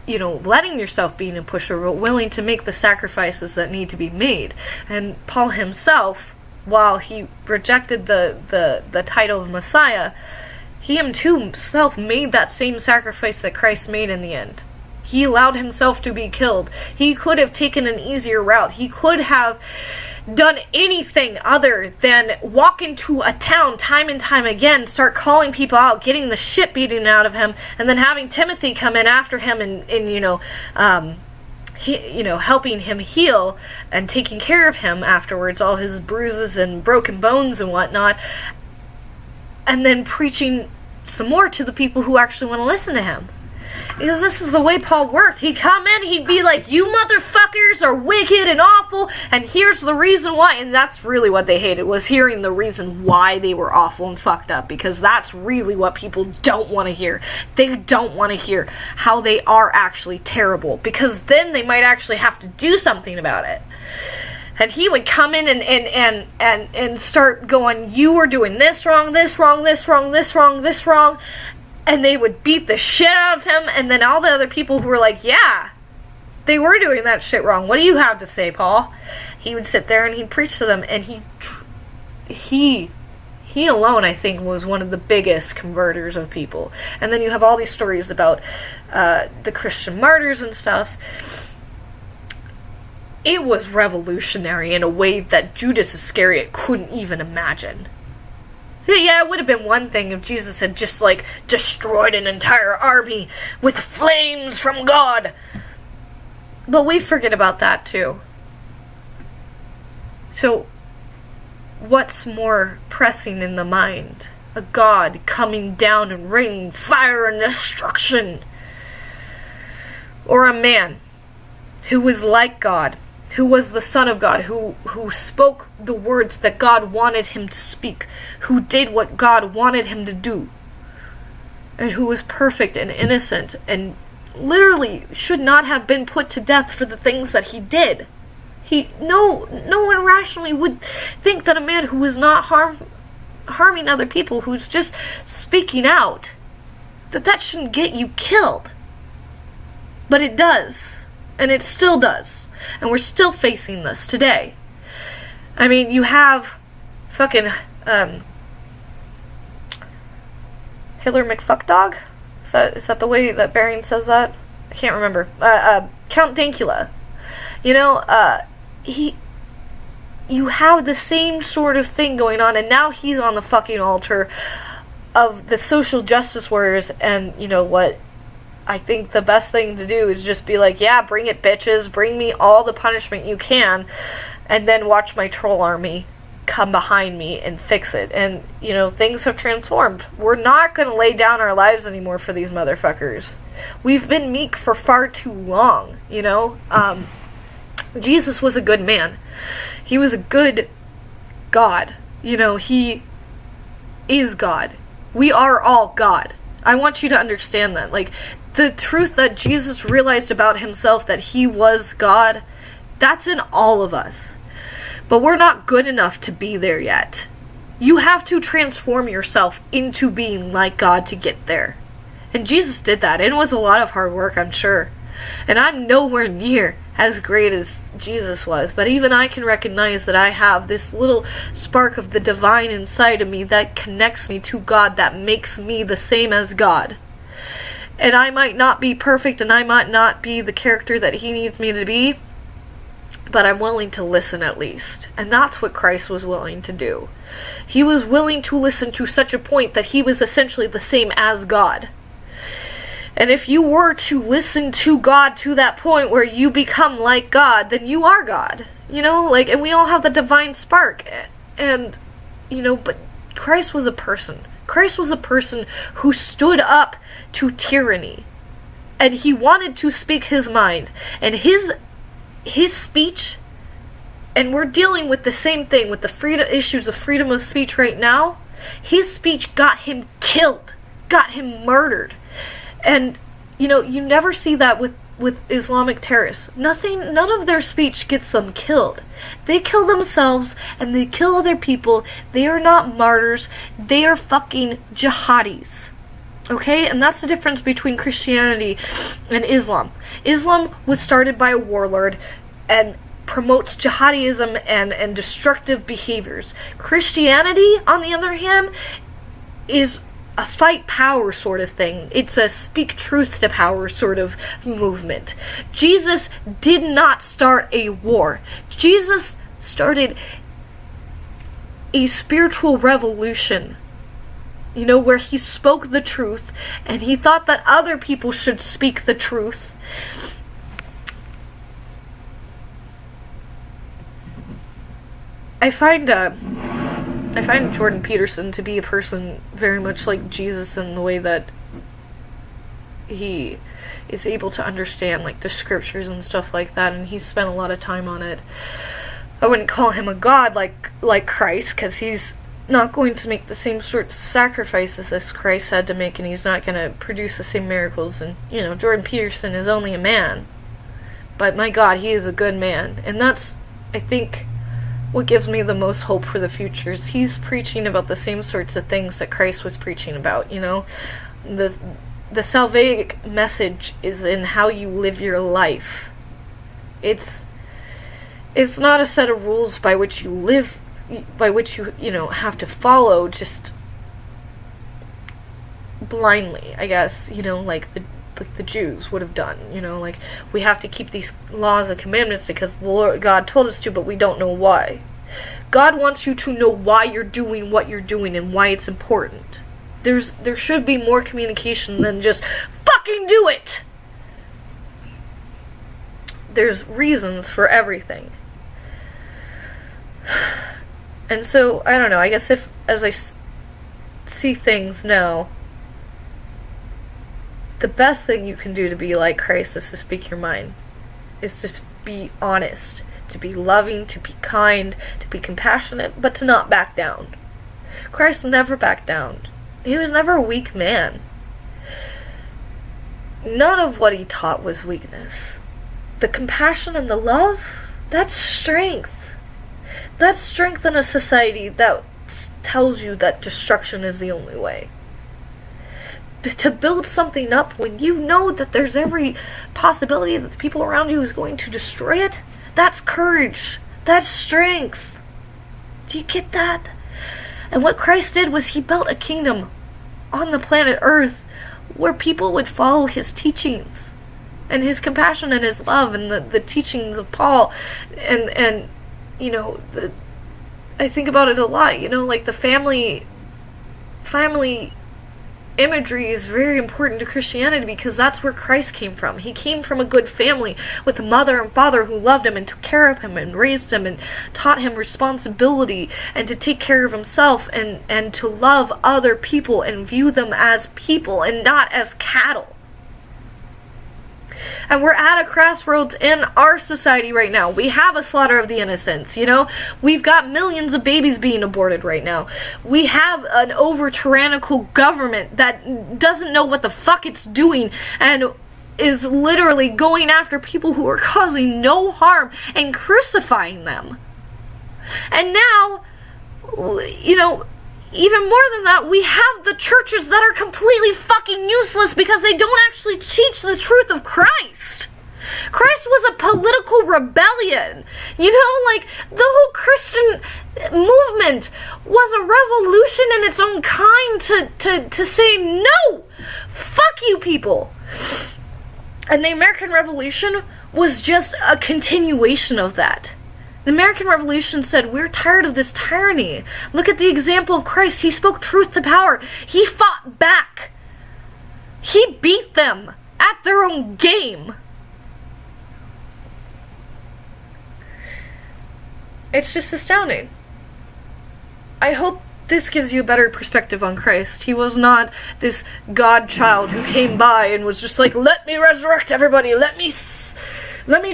letting yourself be a pusher, but willing to make the sacrifices that need to be made. And Paul himself, while he rejected the title of Messiah, he himself made that same sacrifice that Christ made in the end. He allowed himself to be killed. He could have taken an easier route. He could have done anything other than walk into a town time and time again, start calling people out, getting the shit beaten out of him, and then having Timothy come in after him and helping him heal and taking care of him afterwards, all his bruises and broken bones and whatnot, and then preaching some more to the people who actually want to listen to him. Because this is the way Paul worked. He'd come in, he'd be like, "You motherfuckers are wicked and awful, and here's the reason why." And that's really what they hated, was hearing the reason why they were awful and fucked up. Because that's really what people don't want to hear. They don't want to hear how they are actually terrible, because then they might actually have to do something about it. And he would come in and start going, "You are doing this wrong, this wrong, this wrong, this wrong, this wrong." And they would beat the shit out of him, and then all the other people who were like, "Yeah, they were doing that shit wrong. What do you have to say, Paul?" He would sit there and he'd preach to them, and he alone, I think, was one of the biggest converters of people. And then you have all these stories about the Christian martyrs and stuff. It was revolutionary in a way that Judas Iscariot couldn't even imagine. Yeah, it would have been one thing if Jesus had just, destroyed an entire army with flames from God. But we forget about that, too. So, what's more pressing in the mind? A God coming down and raining fire and destruction? Or a man who was like God, who was the Son of God, who spoke the words that God wanted him to speak, who did what God wanted him to do, and who was perfect and innocent, and literally should not have been put to death for the things that he did. No one rationally would think that a man who was not harming other people, who's just speaking out, that shouldn't get you killed. But it does. And it still does. And we're still facing this today. I mean, you have fucking Hitler McFuckdog? Is that the way that Bering says that? I can't remember. Count Dankula. You have the same sort of thing going on, and now he's on the fucking altar of the social justice warriors. And you know what? I think the best thing to do is just be like, "Yeah, bring it, bitches. Bring me all the punishment you can, and then watch my troll army come behind me and fix it." And, things have transformed. We're not going to lay down our lives anymore for these motherfuckers. We've been meek for far too long, Jesus was a good man. He was a good God. He is God. We are all God. I want you to understand that. The truth that Jesus realized about himself, that he was God, that's in all of us. But we're not good enough to be there yet. You have to transform yourself into being like God to get there. And Jesus did that. And it was a lot of hard work, I'm sure. And I'm nowhere near as great as Jesus was. But even I can recognize that I have this little spark of the divine inside of me that connects me to God, that makes me the same as God. And I might not be perfect, and I might not be the character that he needs me to be, but I'm willing to listen at least. And that's what Christ was willing to do. He was willing to listen to such a point that he was essentially the same as God. And if you were to listen to God to that point where you become like God, then you are God. You know, like, and we all have the divine spark. And, you know, but Christ was a person. Christ was a person who stood up to tyranny. And he wanted to speak his mind. And his speech, and we're dealing with the same thing, with the issues of freedom of speech right now. His speech got him killed, got him murdered. And, you know, you never see that with Islamic terrorists. None of their speech gets them killed. They kill themselves and they kill other people. They are not martyrs. They are fucking jihadis. Okay? And that's the difference between Christianity and Islam. Islam was started by a warlord and promotes jihadism and destructive behaviors. Christianity, on the other hand, is a fight power sort of thing. It's a speak truth to power sort of movement. Jesus did not start a war. Jesus started a spiritual revolution, you know, where he spoke the truth and he thought that other people should speak the truth. I find Jordan Peterson to be a person very much like Jesus in the way that he is able to understand, like, the scriptures and stuff like that, and he's spent a lot of time on it. I wouldn't call him a god like Christ, because he's not going to make the same sorts of sacrifices as Christ had to make, and he's not going to produce the same miracles, and, you know, Jordan Peterson is only a man. But my God, he is a good man, and that's, I think, what gives me the most hope for the future is he's preaching about the same sorts of things that Christ was preaching about, you know. The salvific message is in how you live your life. It's not a set of rules by which you live, by which you know, have to follow just blindly, I guess, you know, like the Jews would have done, you know, like, we have to keep these laws and commandments because the Lord God told us to, but we don't know why. God wants you to know why you're doing what you're doing and why it's important. There should be more communication than just fucking do it. There's reasons for everything. And so, I don't know, I guess as I see things now, the best thing you can do to be like Christ is to speak your mind. Is to be honest. To be loving. To be kind. To be compassionate. But to not back down. Christ never backed down. He was never a weak man. None of what he taught was weakness. The compassion and the love, that's strength. That's strength in a society that tells you that destruction is the only way. To build something up when you know that there's every possibility that the people around you is going to destroy it, that's courage. That's strength. Do you get that? And what Christ did was he built a kingdom on the planet Earth where people would follow his teachings and his compassion and his love and the teachings of Paul and you know, I think about it a lot, you know, like the family imagery is very important to Christianity because that's where Christ came from. He came from a good family with a mother and father who loved him and took care of him and raised him and taught him responsibility and to take care of himself and to love other people and view them as people and not as cattle. And we're at a crossroads in our society right now. We have a slaughter of the innocents, you know? We've got millions of babies being aborted right now. We have an over-tyrannical government that doesn't know what the fuck it's doing and is literally going after people who are causing no harm and crucifying them. And now, you know, even more than that, we have the churches that are completely fucking useless because they don't actually teach the truth of Christ. Christ was a political rebellion. You know, like, the whole Christian movement was a revolution in its own kind to say, no, fuck you people. And the American Revolution was just a continuation of that. The American Revolution said, we're tired of this tyranny. Look at the example of Christ. He spoke truth to power. He fought back. He beat them at their own game. It's just astounding. I hope this gives you a better perspective on Christ. He was not this God child who came by and was just like, let me resurrect everybody, let me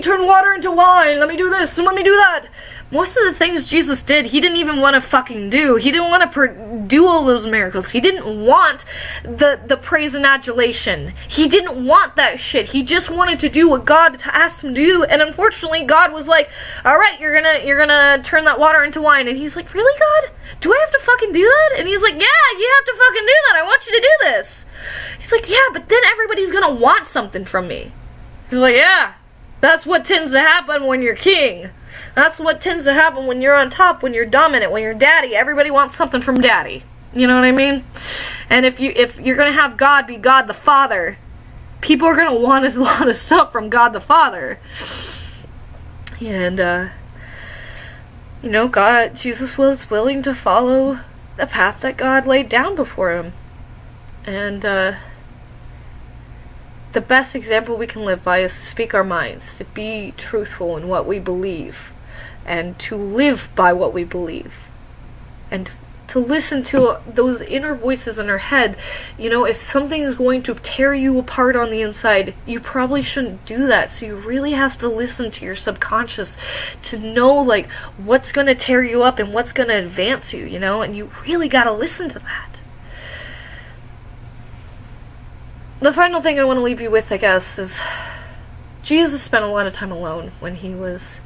turn water into wine, let me do this and let me do that. Most of the things Jesus did, he didn't even want to fucking do. He didn't want to do all those miracles. He didn't want the praise and adulation. He didn't want that shit. He just wanted to do what God asked him to do. And unfortunately, God was like, all right, you're gonna turn that water into wine. And he's like, really, God? Do I have to fucking do that? And he's like, yeah, you have to fucking do that. I want you to do this. He's like, yeah, but then everybody's gonna want something from me. He's like, yeah, that's what tends to happen when you're king. That's what tends to happen when you're on top, when you're dominant, when you're daddy. Everybody wants something from daddy. You know what I mean? And if you're going to have God be God the Father, people are going to want a lot of stuff from God the Father. And, Jesus was willing to follow the path that God laid down before him. And, the best example we can live by is to speak our minds, to be truthful in what we believe, and to live by what we believe, and to listen to those inner voices in our head. If something is going to tear you apart on the inside, you probably shouldn't do that. So you really have to listen to your subconscious to know, what's going to tear you up and what's going to advance you, and you really got to listen to that. The final thing I want to leave you with, I guess, is Jesus spent a lot of time alone when he was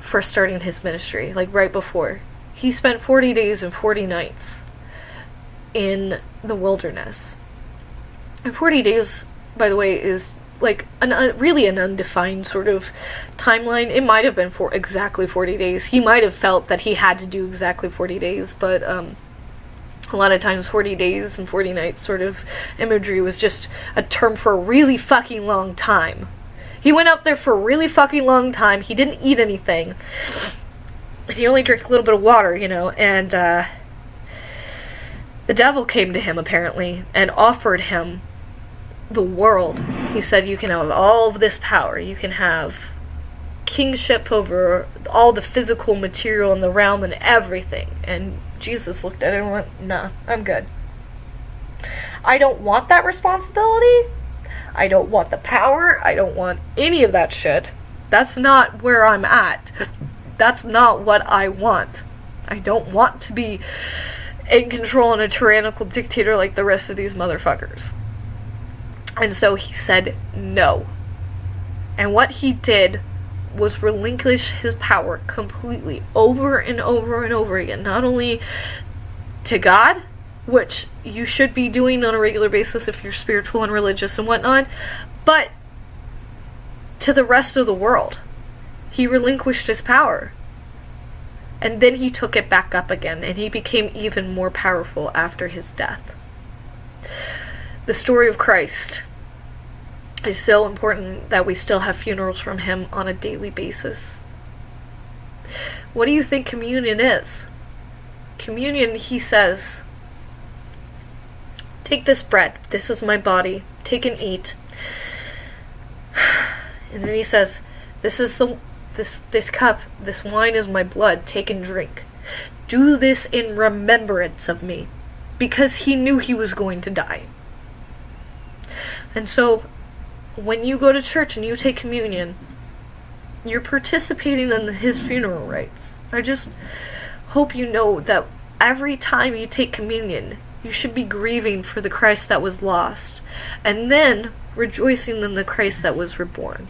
first starting his ministry, right before. He spent 40 days and 40 nights in the wilderness. And 40 days, by the way, is really an undefined sort of timeline. It might have been for exactly 40 days. He might have felt that he had to do exactly 40 days, but a lot of times 40 days and 40 nights sort of imagery was just a term for a really fucking long time. He went out there for a really fucking long time. He didn't eat anything. He only drank a little bit of water, and the devil came to him apparently and offered him the world. He said, you can have all of this power. You can have kingship over all the physical material in the realm and everything. And Jesus looked at it and went, nah, I'm good. I don't want that responsibility. I don't want the power. I don't want any of that shit. That's not where I'm at. That's not what I want. I don't want to be in control and a tyrannical dictator like the rest of these motherfuckers. And so he said no. And what he did was relinquish his power completely over and over and over again. Not only to God, which you should be doing on a regular basis if you're spiritual and religious and whatnot, but to the rest of the world. He relinquished his power. And then he took it back up again, and he became even more powerful after his death. The story of Christ is so important that we still have funerals from him on a daily basis. What do you think communion is? Communion, he says, take this bread, this is my body, take and eat. And then he says, this cup, this wine is my blood, take and drink. Do this in remembrance of me. Because he knew he was going to die. And so, when you go to church and you take communion, you're participating in his funeral rites. I just hope you know that every time you take communion, you should be grieving for the Christ that was lost, and then rejoicing in the Christ that was reborn.